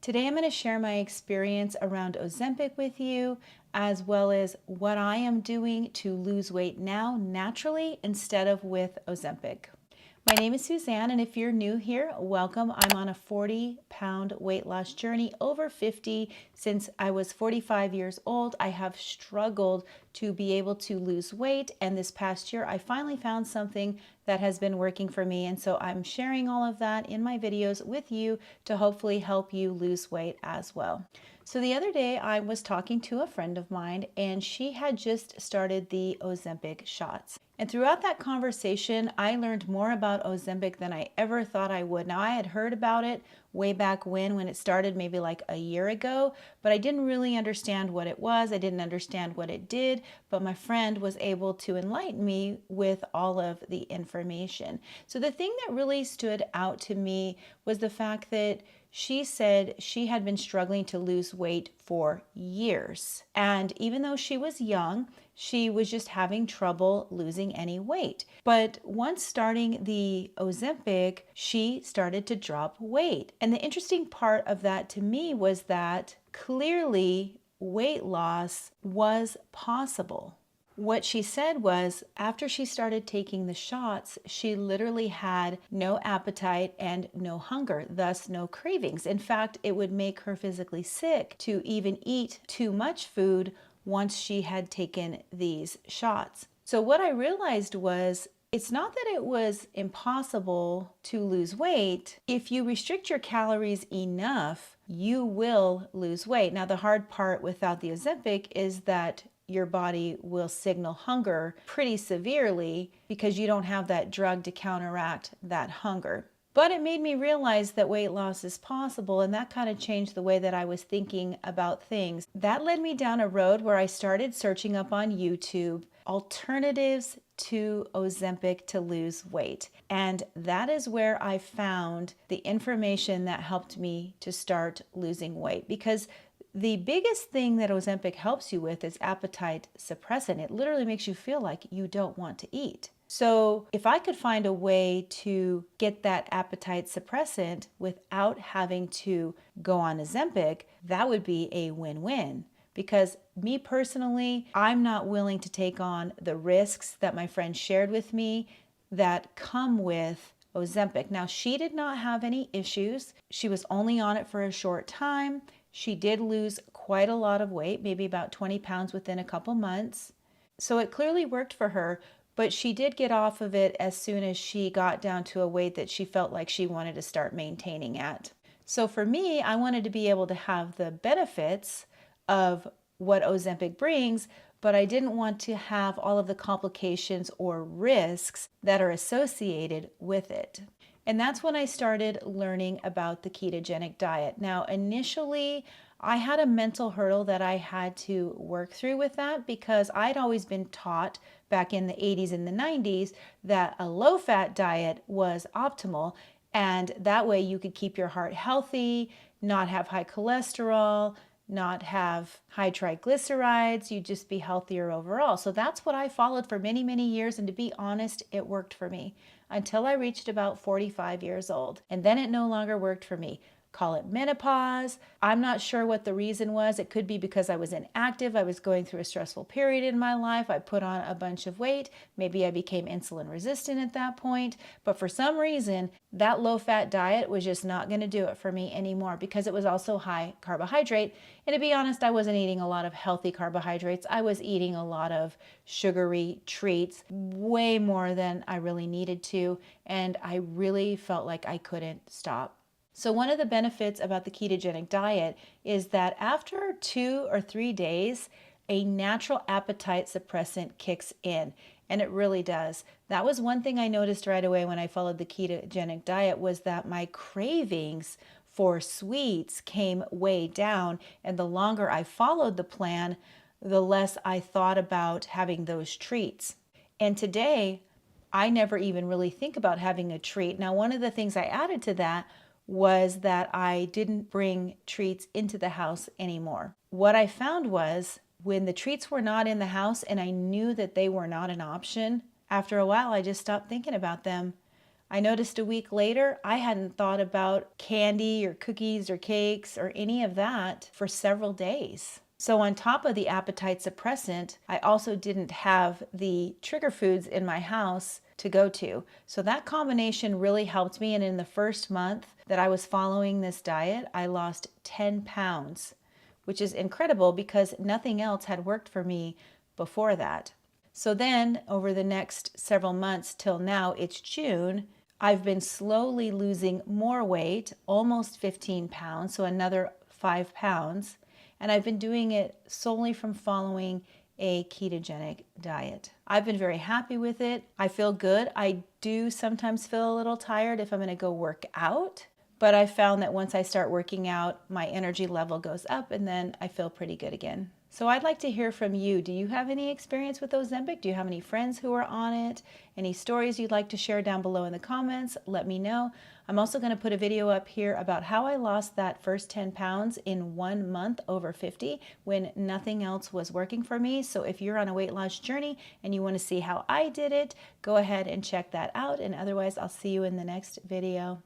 Today I'm going to share my experience around Ozempic with you, as well as what I am doing to lose weight now naturally instead of with Ozempic. My name is Suzanne, and if you're new here, welcome. I'm on a 40-pound weight loss journey, over 50 since I was 45 years old. I have struggled to be able to lose weight, and this past year I finally found something that has been working for me, and so I'm sharing all of that in my videos with you to hopefully help you lose weight as well. So the other day I was talking to a friend of mine, and she had just started the Ozempic shots. And throughout that conversation, I learned more about Ozempic than I ever thought I would. Now, I had heard about it way back when it started, maybe like a year ago, but I didn't really understand what it was. I didn't understand what it did, but my friend was able to enlighten me with all of the information. So the thing that really stood out to me was the fact that she said she had been struggling to lose weight for years. And even though she was young, she was just having trouble losing any weight. But once starting the Ozempic, she started to drop weight. And the interesting part of that to me was that clearly weight loss was possible. What she said was after she started taking the shots, she literally had no appetite and no hunger, thus no cravings. In fact, it would make her physically sick to even eat too much food once she had taken these shots. So what I realized was it's not that it was impossible to lose weight. If you restrict your calories enough, you will lose weight. Now, the hard part without the Ozempic is that your body will signal hunger pretty severely because you don't have that drug to counteract that hunger. But it made me realize that weight loss is possible, and that kind of changed the way that I was thinking about things. That led me down a road where I started searching up on YouTube alternatives to Ozempic to lose weight. And that is where I found the information that helped me to start losing weight, because the biggest thing that Ozempic helps you with is appetite suppressant. It literally makes you feel like you don't want to eat. So if I could find a way to get that appetite suppressant without having to go on Ozempic, that would be a win-win. Because me personally, I'm not willing to take on the risks that my friend shared with me that come with Ozempic. Now, she did not have any issues. She was only on it for a short time. She did lose quite a lot of weight, maybe about 20 pounds within a couple months. So it clearly worked for her, but she did get off of it as soon as she got down to a weight that she felt like she wanted to start maintaining at. So for me, I wanted to be able to have the benefits of what Ozempic brings, but I didn't want to have all of the complications or risks that are associated with it. And that's when I started learning about the ketogenic diet. Now, initially, I had a mental hurdle that I had to work through with that because I'd always been taught back in the 80s and the 90s that a low-fat diet was optimal, and that way you could keep your heart healthy, not have high cholesterol, not have high triglycerides, you'd just be healthier overall. So that's what I followed for many, many years, and to be honest, it worked for me until I reached about 45 years old. And then it no longer worked for me. Call it menopause. I'm not sure what the reason was. It could be because I was inactive. I was going through a stressful period in my life. I put on a bunch of weight. Maybe I became insulin resistant at that point. But for some reason, that low-fat diet was just not going to do it for me anymore because it was also high carbohydrate. And to be honest, I wasn't eating a lot of healthy carbohydrates. I was eating a lot of sugary treats, way more than I really needed to. And I really felt like I couldn't stop. So one of the benefits about the ketogenic diet is that after 2 or 3 days, a natural appetite suppressant kicks in, and it really does. That was one thing I noticed right away when I followed the ketogenic diet, was that my cravings for sweets came way down, and the longer I followed the plan, the less I thought about having those treats. And today, I never even really think about having a treat. Now, one of the things I added to that was that I didn't bring treats into the house anymore. What I found was when the treats were not in the house and I knew that they were not an option, after a while I just stopped thinking about them. I noticed a week later, I hadn't thought about candy or cookies or cakes or any of that for several days. So on top of the appetite suppressant, I also didn't have the trigger foods in my house to go to. So that combination really helped me. And in the first month that I was following this diet, I lost 10 pounds, which is incredible because nothing else had worked for me before that. So then over the next several months till now, it's June, I've been slowly losing more weight, almost 15 pounds, so another 5 pounds. And I've been doing it solely from following a ketogenic diet. I've been very happy with it. I feel good. I do sometimes feel a little tired if I'm going to go work out, but I found that once I start working out, my energy level goes up and then I feel pretty good again. So I'd like to hear from you. Do you have any experience with Ozempic? Do you have any friends who are on it? Any stories you'd like to share down below in the comments? Let me know. I'm also going to put a video up here about how I lost that first 10 pounds in 1 month over 50 when nothing else was working for me. So if you're on a weight loss journey and you want to see how I did it, go ahead and check that out. And otherwise, I'll see you in the next video.